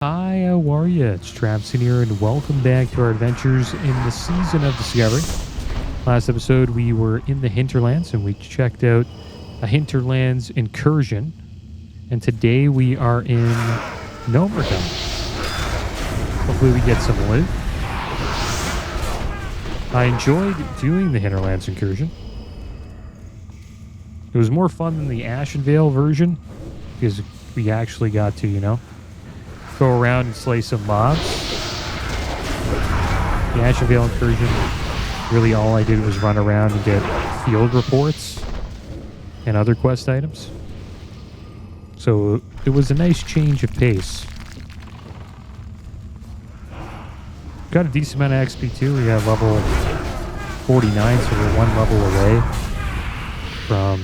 Hi, how are you? It's Traviseen here, and welcome back to our adventures in the Season of Discovery. Last episode, we were in the Hinterlands, and we checked out a Hinterlands incursion. And today, we are in Gnomeregan. Hopefully, we get some loot. I enjoyed doing the Hinterlands incursion. It was more fun than the Ashenvale version, because we actually got to, go around and slay some mobs. The Ashenvale incursion, really all I did was run around and get field reports and other quest items. So it was a nice change of pace. Got a decent amount of XP too. We have level 49, so we're one level away from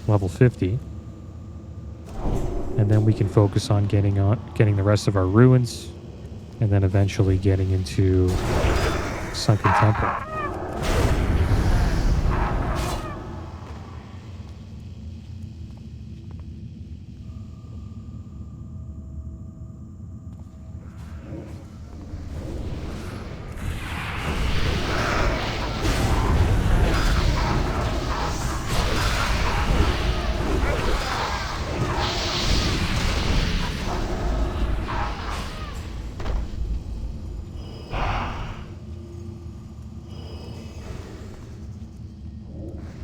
level 50. And then we can focus on getting the rest of our ruins, and then eventually getting into Sunken Temple.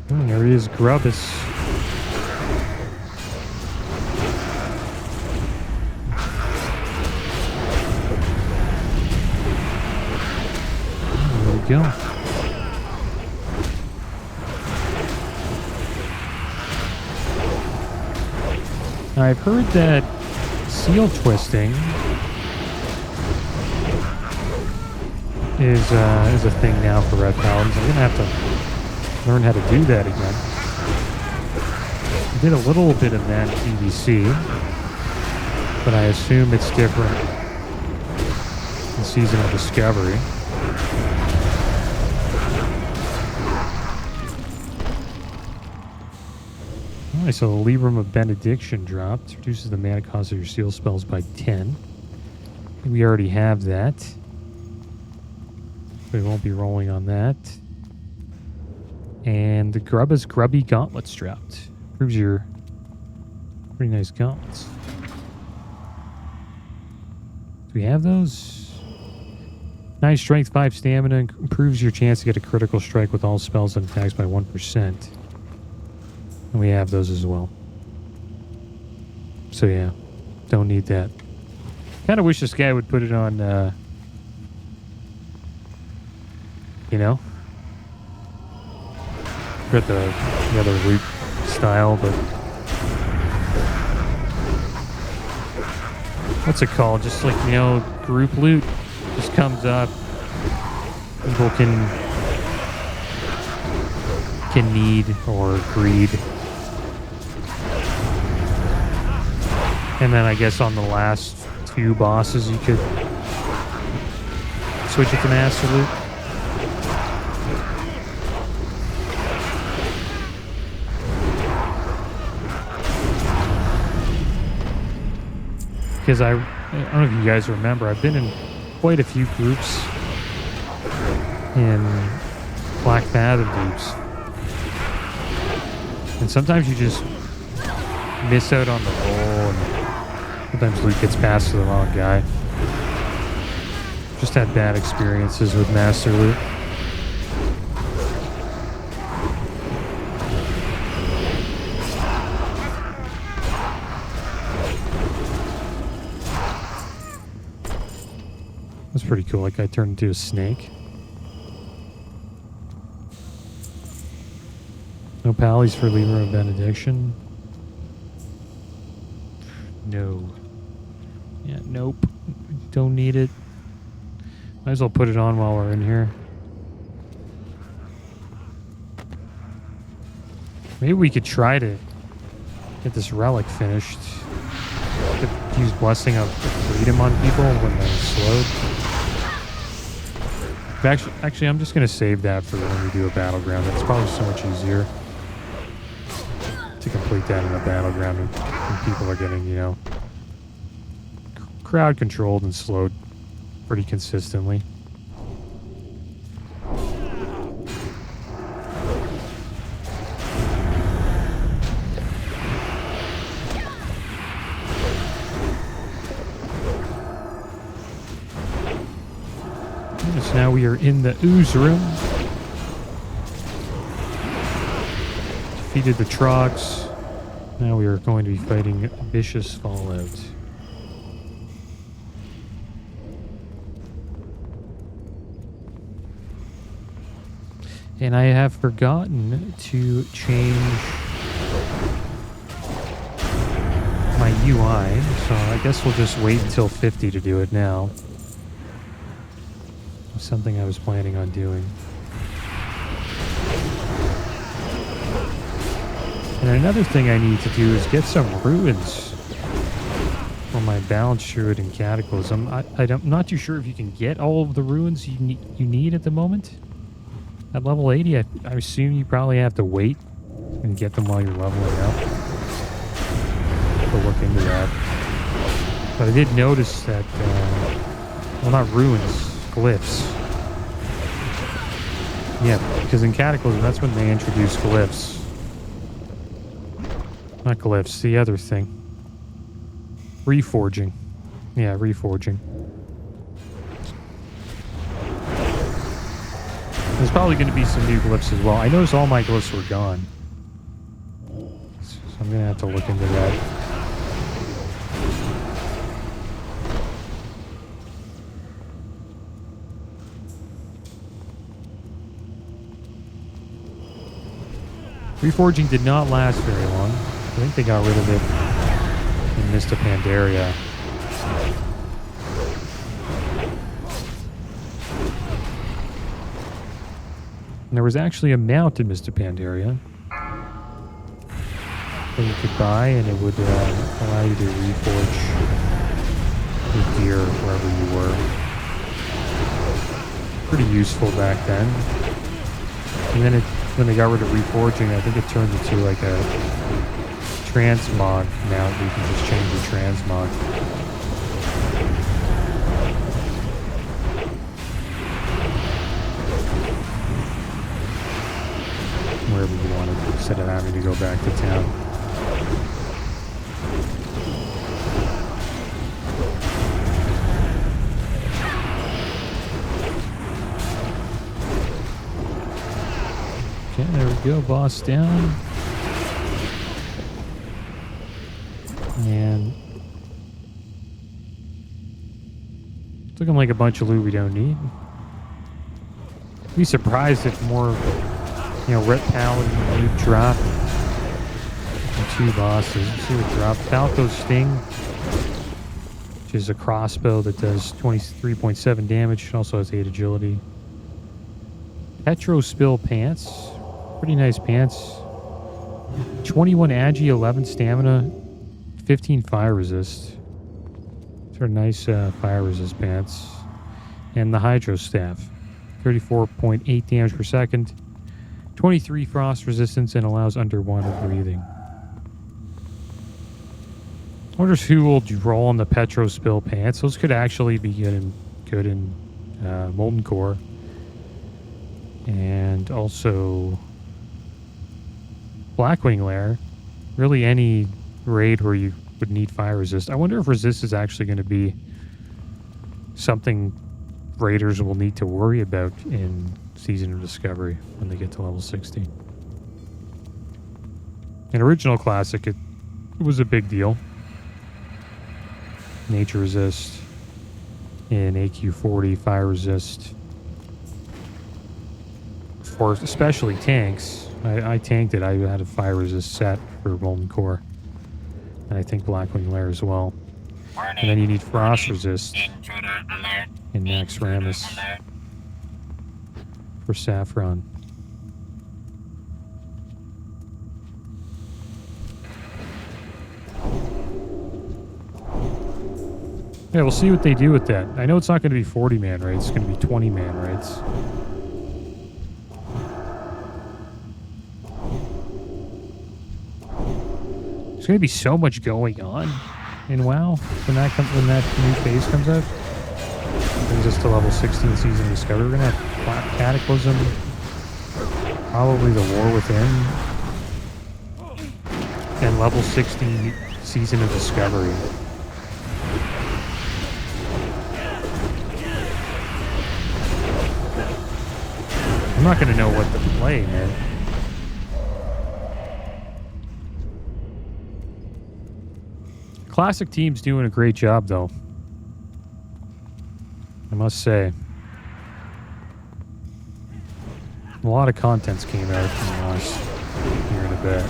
There he is, Grubbus. There we go. I've heard that seal twisting is a thing now for red paladins. I'm gonna have to learn how to do that again. I did a little bit of that in PvC, but I assume it's different in Season of Discovery. Alright, so the Librum of Benediction dropped. Reduces the mana cost of your seal spells by 10. We already have that. We won't be rolling on that. And the Grubbus Grubby Gauntlets dropped. Proves your pretty nice gauntlets. Do we have those? 9 strength, 5 stamina. Improves your chance to get a critical strike with all spells and attacks by 1%. And we have those as well. So yeah, don't need that. Kind of wish this guy would put it on, forget the other loot style, but what's it called? Just like, group loot just comes up. People can need or greed. And then I guess on the last 2 bosses you could switch it to master loot. Because I don't know if you guys remember, I've been in quite a few groups in Black Fathom groups. And sometimes you just miss out on the roll, and sometimes loot gets passed to the wrong guy. Just had bad experiences with master loot. That's pretty cool. Like I turned into a snake. No pallies for Librum of Benediction. No. Yeah, nope. Don't need it. Might as well put it on while we're in here. Maybe we could try to get this relic finished. Use Blessing of Freedom on people when they're slowed. Actually, I'm just going to save that for when we do a battleground. It's probably so much easier to complete that in a battleground when people are getting, crowd controlled and slowed pretty consistently. So now we are in the ooze room. Defeated the Trogs. Now we are going to be fighting Vicious Fallout. And I have forgotten to change my UI, so I guess we'll just wait until 50 to do it now. Something I was planning on doing. And another thing I need to do is get some ruins for my Balanced Druid and Cataclysm. I'm not too sure if you can get all of the ruins you need at the moment. At level 80, I assume you probably have to wait and get them while you're leveling up. We'll look into that. But I did notice that, well, not ruins, glyphs. Yeah, because in Cataclysm, that's when they introduce glyphs. Not glyphs, the other thing. Reforging. Yeah, reforging. There's probably going to be some new glyphs as well. I noticed all my glyphs were gone. So I'm going to have to look into that. Reforging did not last very long. I think they got rid of it in Mist of Pandaria. And there was actually a mount in Mist of Pandaria that you could buy, and it would allow you to reforge your gear wherever you were. Pretty useful back then. And then when they got rid of reforging, I think it turned into like a transmog mount where you can just change your transmog. Wherever you wanted, instead of having to go back to town. Okay, there we go, boss down. And it's looking like a bunch of loot we don't need. Be surprised if more, Ret Paladin loot drop. And 2 bosses. Let's see what dropped. Falco's Sting, which is a crossbow that does 23.7 damage. It also has 8 agility. Petro Spill Pants. Pretty nice pants. 21 agi, 11 stamina, 15 fire resist. These are nice fire resist pants. And the Hydro Staff. 34.8 damage per second. 23 frost resistance and allows underwater breathing. I wonder who will roll on the Petro Spill Pants. Those could actually be good in Molten Core. And also Blackwing Lair. Really any raid where you would need fire resist. I wonder if resist is actually going to be something raiders will need to worry about in Season of Discovery when they get to level 60. In Original Classic, it was a big deal. Nature Resist. In AQ40, Fire Resist. For especially tanks. I tanked it. I had a Fire Resist set for Molten Core. And I think Blackwing Lair as well. And then you need Frost Resist in Max Ramus for Saffron. Yeah, we'll see what they do with that. I know it's not going to be 40-man raids. It's going to be 20-man raids. There's going to be so much going on in WoW when that new phase comes out. Brings us to level 16 Season Discovery. We're gonna have Cataclysm, probably the War Within, and level 60 Season of Discovery. I'm not gonna know what to play, man. Classic team's doing a great job, though. I must say. A lot of contents came out in the last year and a bit.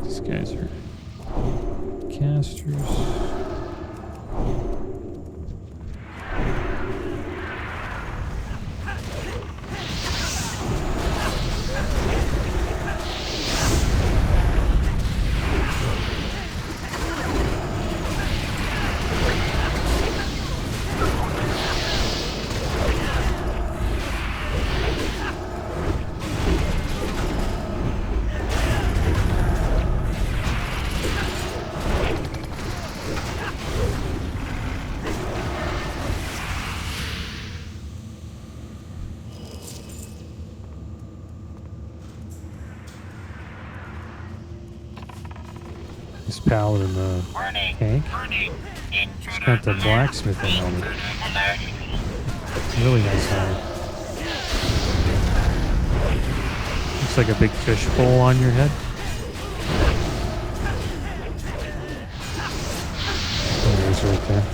These guys are casters. This Paladin, the tank. It's got the blacksmithing on it. Really nice helmet. Looks like a big fishbowl on your head. There it is right there.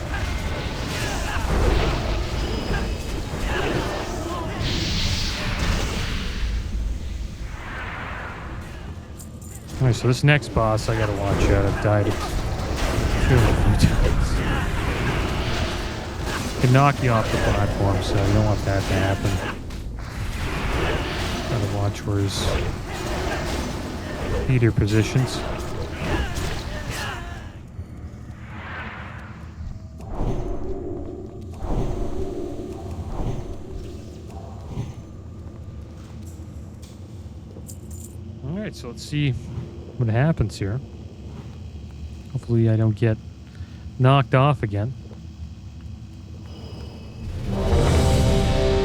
Alright, so this next boss I gotta watch out. I've died a few times. Can knock you off the platform, so you don't want that to happen. Gotta watch where his feet are positions. Alright, so let's see what happens here. Hopefully I don't get knocked off again. I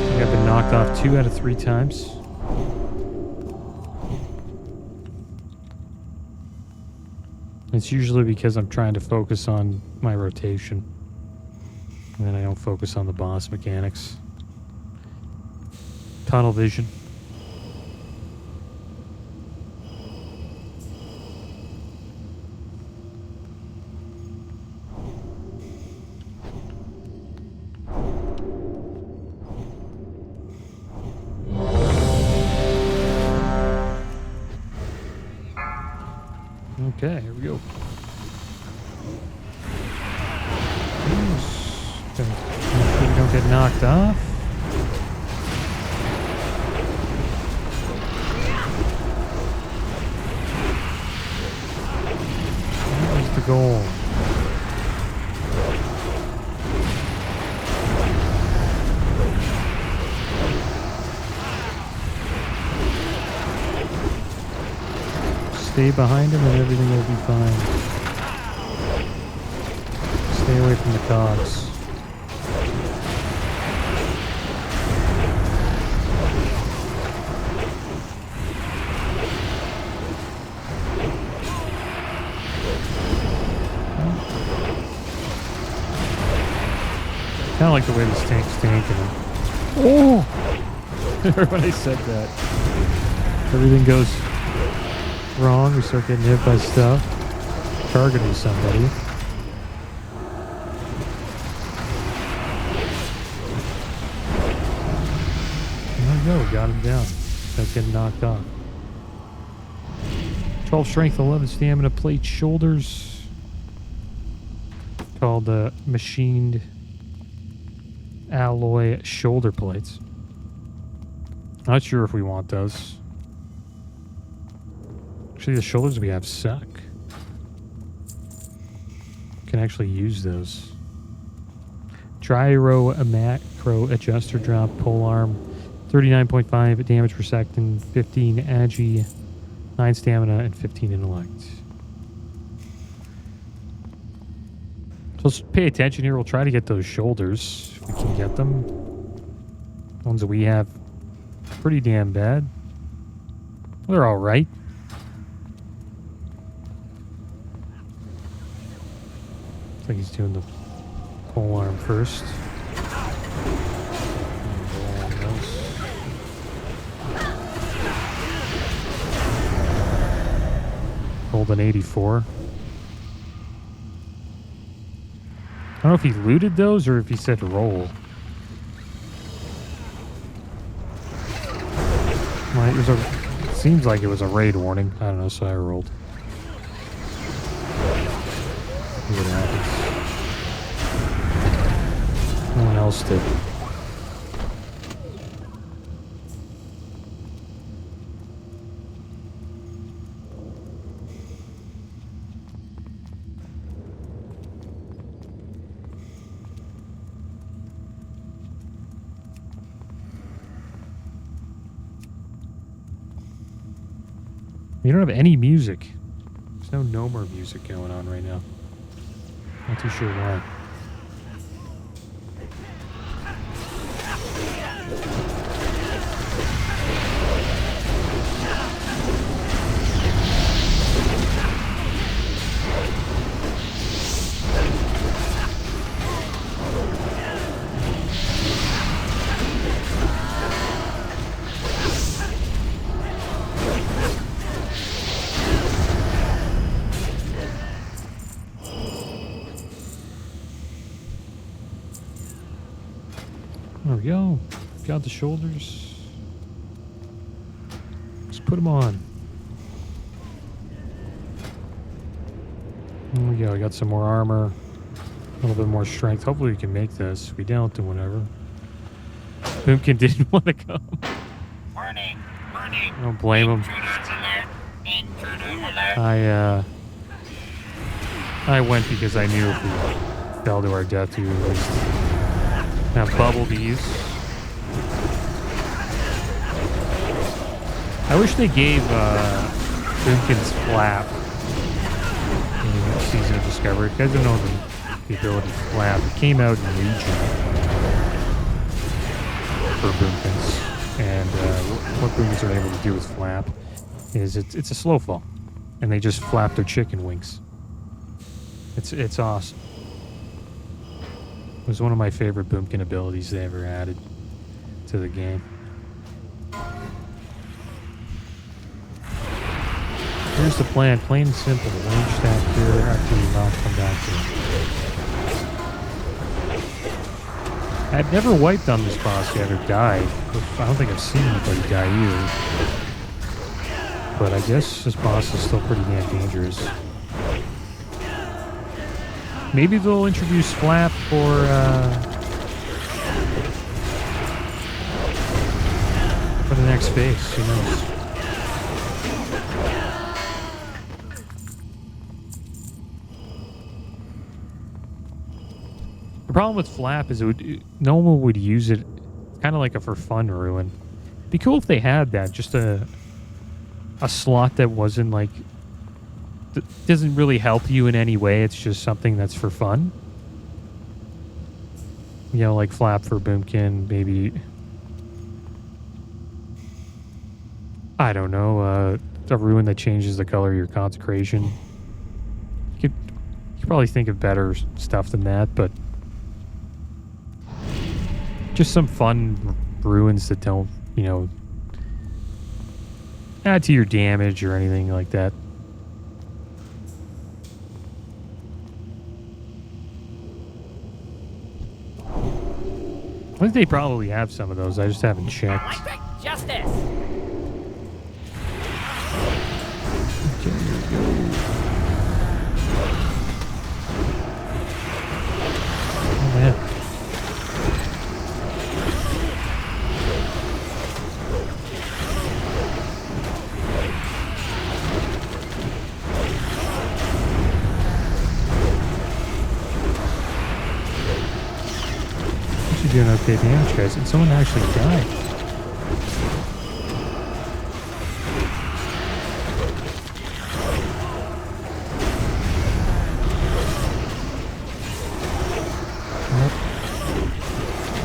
think I've been knocked off 2 out of 3 times. It's usually because I'm trying to focus on my rotation. And then I don't focus on the boss mechanics. Tunnel vision. Okay, here we go. Hopefully we don't get knocked off. That was the goal. Stay behind him and everything will be fine. Stay away from the cogs. Kind of like the way this tank's tanking him. Oh! When I said that. Everything goes wrong, we start getting hit by stuff, targeting somebody. There we go, we got him down. Without getting knocked off. 12 strength, 11 stamina, plate shoulders. Called machined alloy shoulder plates. Not sure if we want those. Actually, the shoulders we have suck. Can actually use those. Gyro, a macro adjuster drop, polearm, 39.5 damage per second, 15 agi, 9 stamina, and 15 intellect. So let's pay attention here. We'll try to get those shoulders if we can get them. The ones that we have, pretty damn bad. They're all right. Looks like he's doing the polearm first. Rolled an 84. I don't know if he looted those or if he said roll. Well, it seems like it was a raid warning. I don't know, so I rolled. See what happens. No one else did. You don't have any music. There's no Gnomer music going on right now. Not too sure why. There we go. Got the shoulders. Let's put them on. There we go. I got some more armor. A little bit more strength. Hopefully we can make this. If we don't, then whatever. Boomkin didn't want to come. Warning. I don't blame him. I went because I knew if we fell to our death, we would at least have bumblebees. I wish they gave Boomkin's flap in Season of Discovery. You guys don't know the ability flap. It came out in Legion for Boomkins. And what Boomkins are able to do with flap is it's a slow fall. And they just flap their chicken wings. It's awesome. It was one of my favorite Boomkin abilities they ever added to the game. Here's the plan, plain and simple. Range stack here after you not come back to it. I've never wiped on this boss yet or died. I don't think I've seen anybody die either. But I guess this boss is still pretty damn dangerous. Maybe they'll introduce Flap for the next phase. Who knows? The problem with Flap is no one would use it kind of like a for fun ruin. It'd be cool if they had that, just a slot that wasn't like doesn't really help you in any way. It's just something that's for fun. You know, like Flap for Boomkin, maybe. I don't know. A ruin that changes the color of your consecration. You could probably think of better stuff than that, but just some fun ruins that don't, you know, add to your damage or anything like that. I think they probably have some of those. I just haven't checked. Electric justice. Okay, here we go. Oh man. doing okay damage, guys. And someone actually died.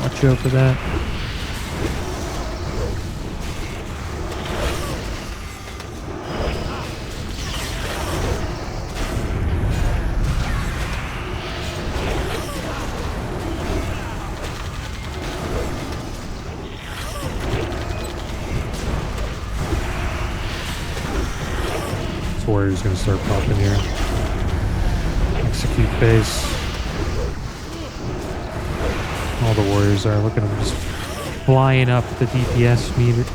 Watch out for that. This warrior's gonna start popping here. Execute base. All the warriors are. Look at them just flying up the DPS meters.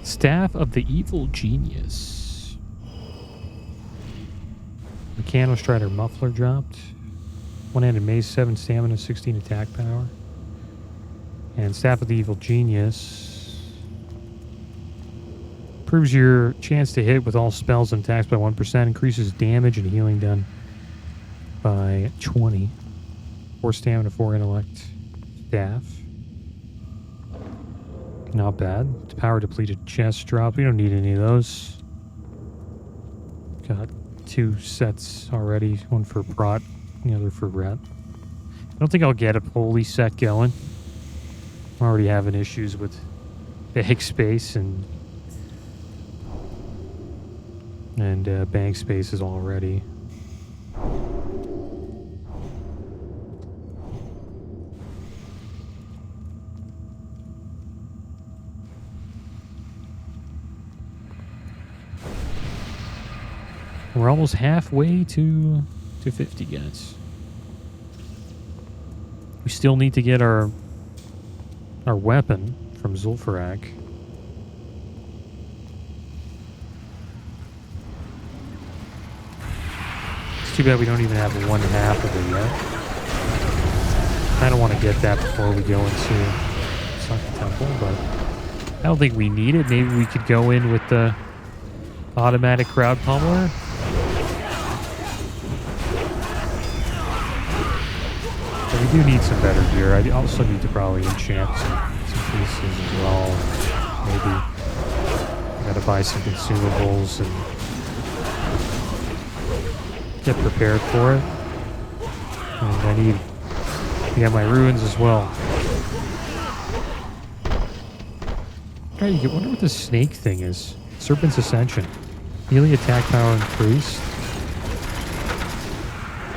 Staff of the Evil Genius. Mechano Strider Muffler dropped. One-handed mace, 7 stamina, 16 attack power. And Staff of the Evil Genius. Improves your chance to hit with all spells and attacks by 1%. Increases damage and healing done by 20. 4 stamina, 4 intellect. Staff. Not bad. Power depleted chest drop. We don't need any of those. Got 2 sets already. One for Prot, the other for Ret. I don't think I'll get a Holy set going. I'm already having issues with bag space and bank spaces already. We're almost halfway to 50, guys. We still need to get our weapon from Zul'Farrak. It's too bad we don't even have 1/2 of it yet. I don't want to get that before we go into Sunken Temple, but I don't think we need it. Maybe we could go in with the automatic crowd pummeler. But we do need some better gear. I also need to probably enchant some pieces as well. Maybe I gotta buy some consumables and get prepared for it. And I need to get my ruins as well. I wonder what this snake thing is. Serpent's Ascension. Melee attack power increased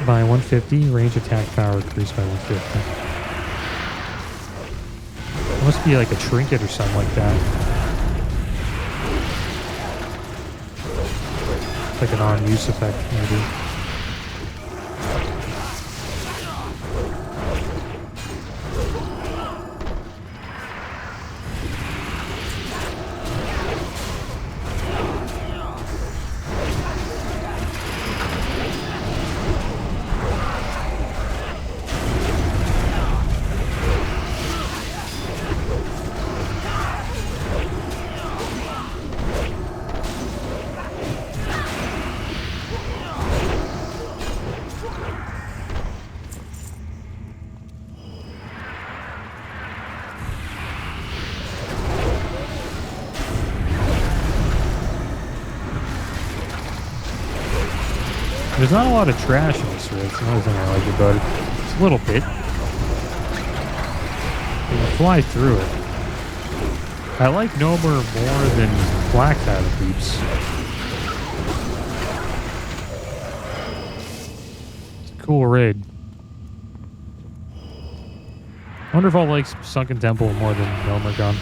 by 150. Range attack power increased by 150. It must be like a trinket or something like that. It's like an on-use effect, maybe. There's not a lot of trash in this raid. That's another thing I like about it. It's a little bit. You can fly through it. I like Gnomer more than Black Title Peeps. It's a cool raid. I wonder if I'll like Sunken Temple more than Gnomeregan.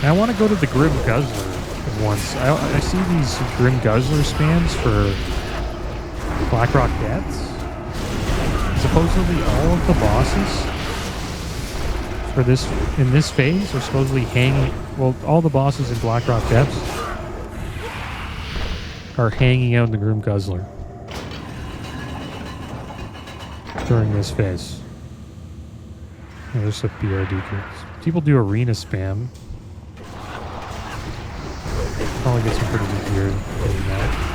I want to go to the Grim Guzzler once. I see these Grim Guzzler spams for Blackrock Deaths. Supposedly all of the bosses for this in this phase are supposedly hanging. Well, all the bosses in Blackrock Depths are hanging out in the Groom Guzzler during this phase. Oh, there's a BRD. People do arena spam. Probably get some pretty good gear doing that.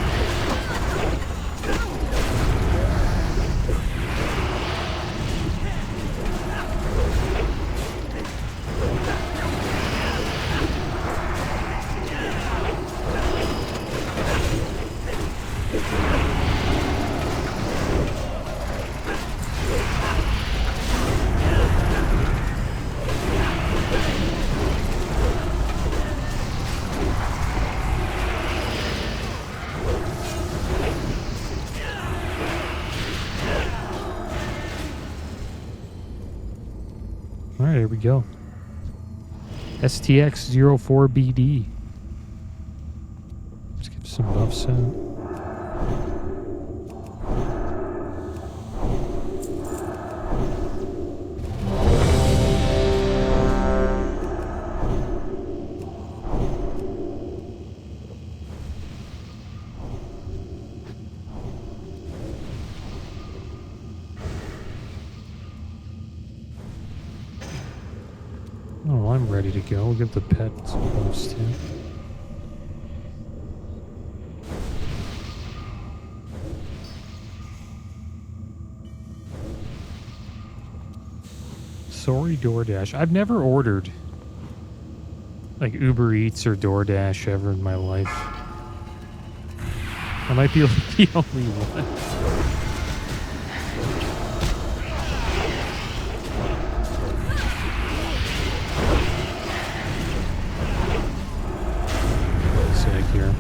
Alright, here we go. STX04BD. Let's give some buffs out. Oh, I'm ready to go. We'll give the pet some buffs too. Sorry, DoorDash. I've never ordered like Uber Eats or DoorDash ever in my life. I might be like the only one. Here.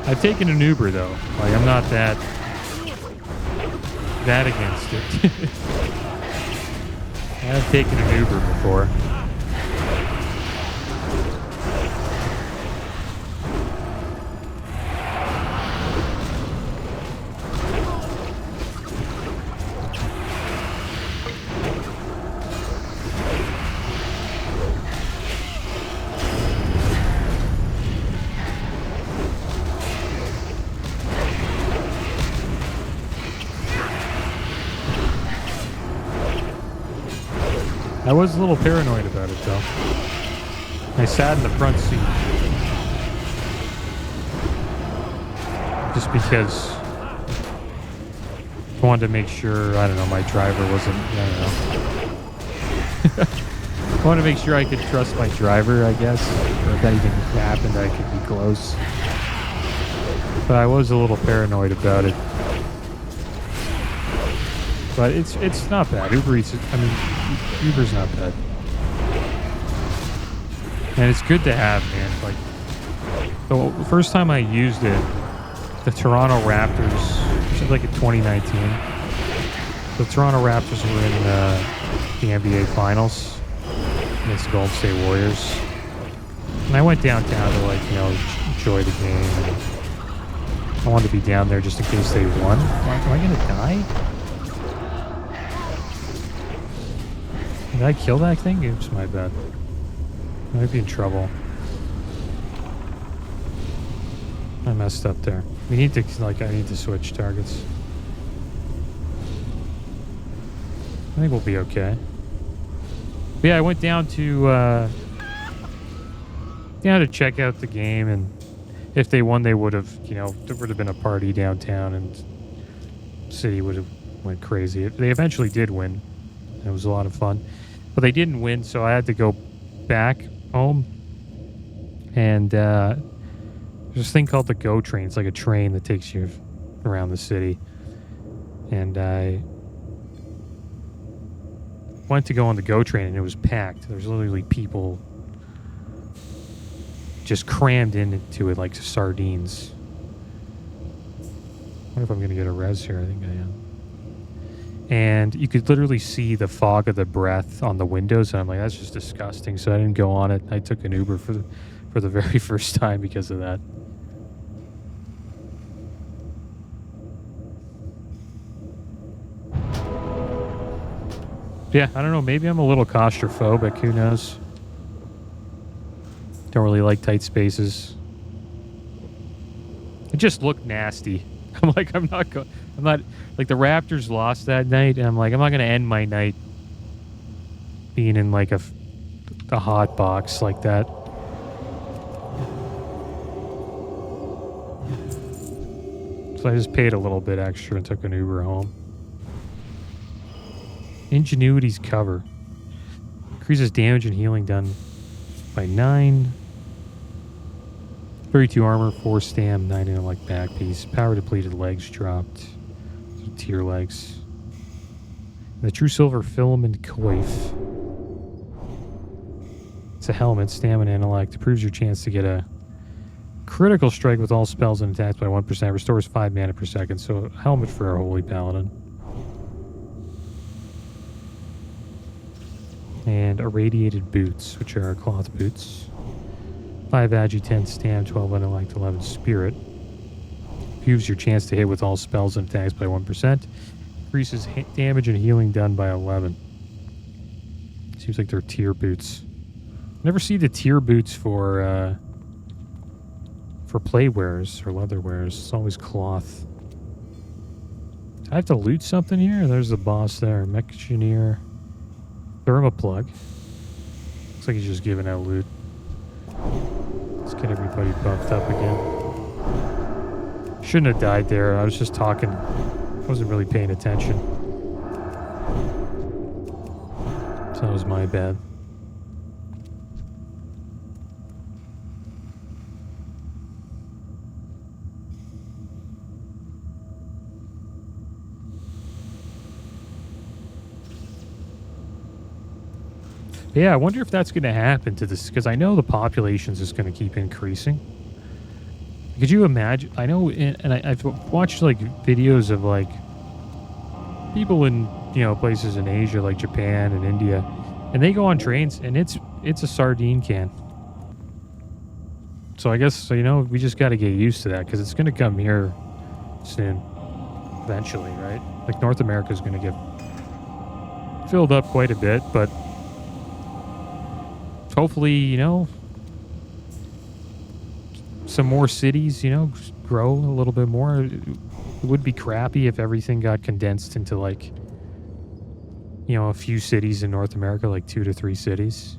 I've taken an Uber though. Like I'm not that against it. I've taken an Uber before. I was a little paranoid about it, though. I sat in the front seat. Just because I wanted to make sure, I don't know, my driver wasn't, I don't know. I wanted to make sure I could trust my driver, I guess. Or if anything happened, I could be close. But I was a little paranoid about it. But it's not bad. Uber Eats, I mean, Uber's not bad. And it's good to have, man. Like, the first time I used it, the Toronto Raptors, which is like in 2019, the Toronto Raptors were in the NBA Finals against the Golden State Warriors. And I went downtown to, like, you know, enjoy the game. And I wanted to be down there just in case they won. Am I going to die? Did I kill that thing? Oops, my bad. I might be in trouble. I messed up there. We need to, like, I need to switch targets. I think we'll be okay. But yeah, I went down to check out the game, and if they won, they would have, you know, there would have been a party downtown, and the city would have went crazy. They eventually did win. It was a lot of fun. But they didn't win, so I had to go back home. And there's this thing called the GO train. It's like a train that takes you around the city. And I went to go on the GO train, and it was packed. There's literally people just crammed into it like sardines. I wonder if I'm going to get a res here. I think I am. And you could literally see the fog of the breath on the windows, and I'm like, that's just disgusting. So I didn't go on it. I took an Uber for the very first time because of that. Yeah, I don't know. Maybe I'm a little claustrophobic. Who knows? Don't really like tight spaces. It just looked nasty. I'm like, I'm not like the Raptors lost that night, and I'm like, I'm not gonna end my night being in like a hot box like that. So I just paid a little bit extra and took an Uber home. Ingenuity's cover. Increases damage and healing done by 9. 32 armor, 4 stam, 9 intellect back piece. Power depleted legs dropped. So tier legs. And the true silver filament coif. It's a helmet, stamina, intellect. Improves your chance to get a critical strike with all spells and attacks by 1%. Restores 5 mana per second. So a helmet for our holy paladin. And irradiated boots, which are cloth boots. 5 agi, 10 stam, 12 intellect, 11 spirit. Improves your chance to hit with all spells and attacks by 1%. Increases damage and healing done by 11. Seems like they're tier boots. Never see the tier boots for play wares or leather wares. It's always cloth. Do I have to loot something here? There's the boss there. Mechanier. Thermoplug. Looks like he's just giving out loot. Let's get everybody buffed up again. Shouldn't have died there. I was just talking. Wasn't really paying attention. So that was my bad. Yeah, I wonder if that's going to happen to this, because I know the population's just going to keep increasing. Could you imagine? I know, I've watched like videos of like people in, you know, places in Asia like Japan and India, and they go on trains and it's a sardine can. So I guess, you know, we just got to get used to that, because it's going to come here soon, eventually, right? Like North America is going to get filled up quite a bit, but hopefully, you know, some more cities, you know, grow a little bit more. It would be crappy if everything got condensed into like, you know, a few cities in North America, like 2 to 3 cities.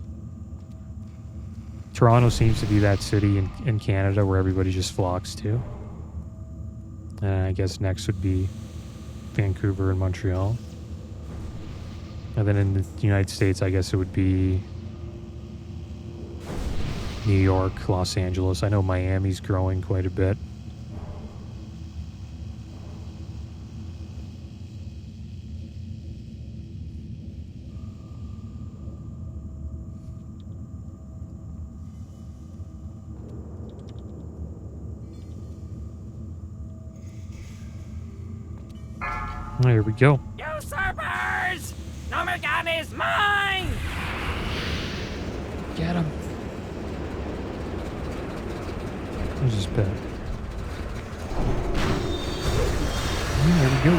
Toronto seems to be that city in Canada where everybody just flocks to. I guess next would be Vancouver and Montreal. And then in the United States, I guess it would be New York, Los Angeles. I know Miami's growing quite a bit. There we go. Usurpers! Gnomeregan is mine! Get him. Where's his bed? There we go.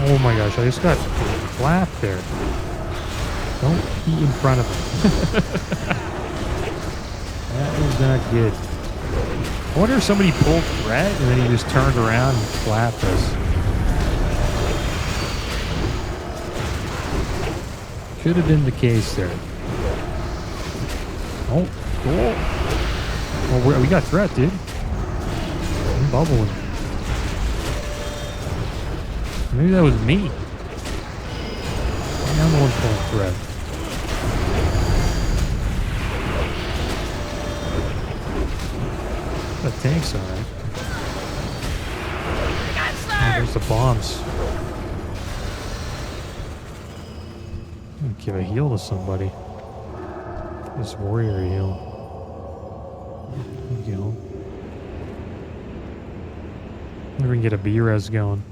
Oh my gosh, I just got clapped there. Don't be in front of him. That was not good. I wonder if somebody pulled threat and then he just turned around and clapped us. Could have been the case there. Oh, cool. Oh, we got threat, dude. I'm bubbling. Maybe that was me. I'm the one pulling threat. That tank's alright. Oh, there's the bombs. Give a heal to somebody. This warrior heal. There you go. Maybe we can get a B-res going.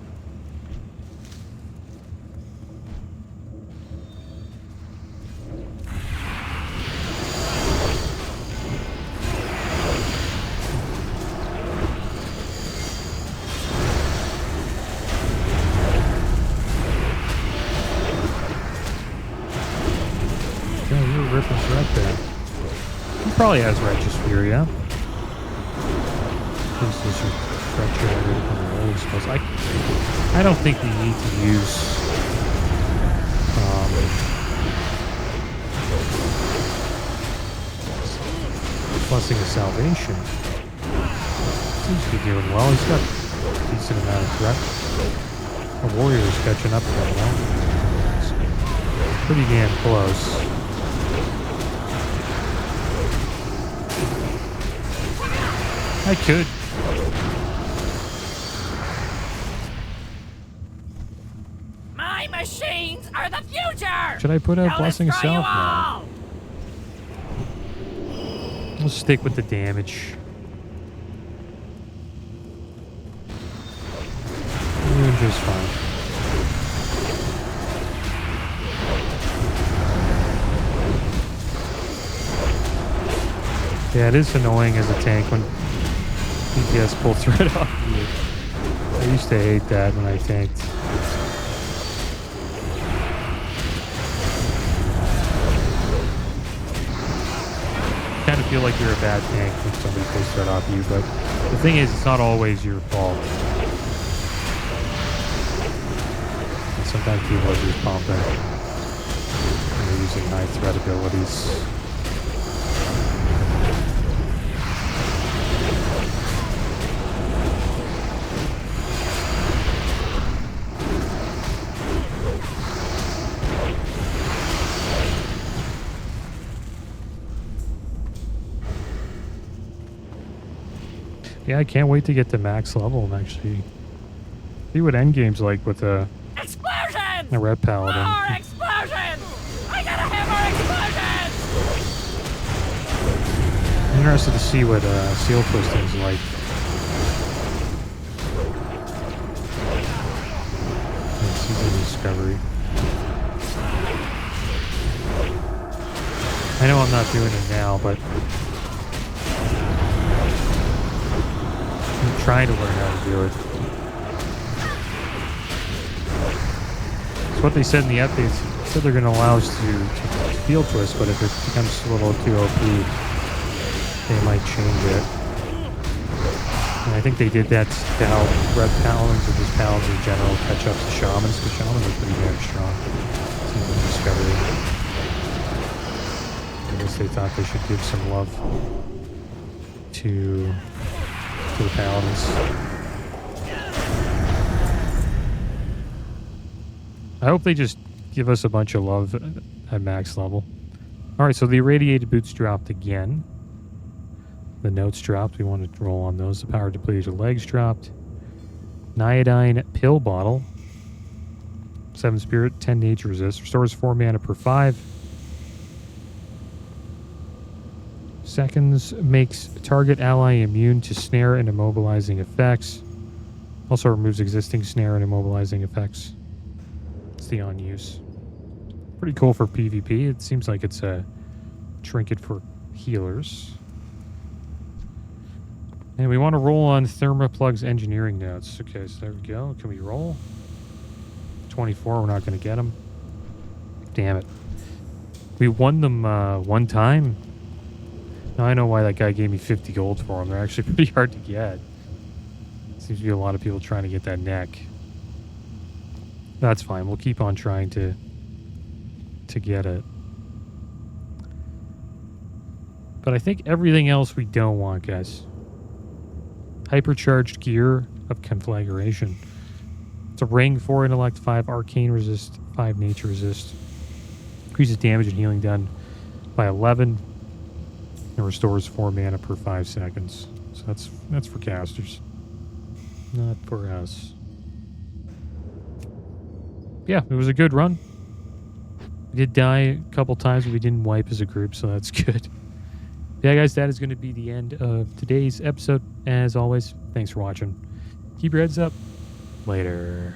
rip his red there. He probably has Righteous Fury, yeah? This is your red generator from the holy spells. I don't think we need to use Blessing of Salvation. Seems to be doing well. He's got a decent amount of threat. The warrior's catching up right now. It's pretty damn close. I could. My machines are the future! Should I put out Now Blessing of let's try you Self now? all! We'll stick with the damage. We're doing just fine. Yeah, it is annoying as a tank when DPS pulls right off you. I used to hate that when I tanked. Kind of feel like you're a bad tank when somebody pulls right off you, but the thing is, it's not always your fault. And sometimes people are just pumping. And they're using high threat abilities. Yeah, I can't wait to get to max level and actually see what endgame's like with a red paladin. More explosions! I gotta have more explosions! I'm interested to see what seal twisting's like. Season discovery. I know I'm not doing it now, but I'm trying to learn how to do it. It's what they said in the updates. They said they're going to allow us to field twist, but if it becomes a little too OP, they might change it. And I think they did that to help red paladins or just paladins in general catch up to shamans, because shamans are pretty damn strong. Season discovery. I guess they thought they should give some love to the paladins. I hope they just give us a bunch of love at max level. Alright, so the irradiated boots dropped again. The notes dropped. We want to roll on those. The power depleted legs dropped. Niodine pill bottle. 7 spirit, 10 nature resist. Restores 4 mana per 5 seconds. Makes target ally immune to snare and immobilizing effects. Also removes existing snare and immobilizing effects. It's the on use. Pretty cool for PvP. It seems like it's a trinket for healers. And we want to roll on Thermoplug's engineering notes. Okay, so there we go. Can we roll? 24, we're not going to get them. Damn it. We won them one time. Now I know why that guy gave me 50 gold for them. They're actually pretty hard to get. Seems to be a lot of people trying to get that neck. That's fine. We'll keep on trying to get it. But I think everything else we don't want, guys. Hypercharged gear of conflagration. It's a ring, 4 intellect, 5 arcane resist, 5 nature resist. Increases damage and healing done by 11. And restores 4 mana per 5 seconds. So that's for casters. Not for us. Yeah, it was a good run. We did die a couple times, but we didn't wipe as a group, so that's good. Yeah, guys, that is going to be the end of today's episode. As always, thanks for watching. Keep your heads up. Later.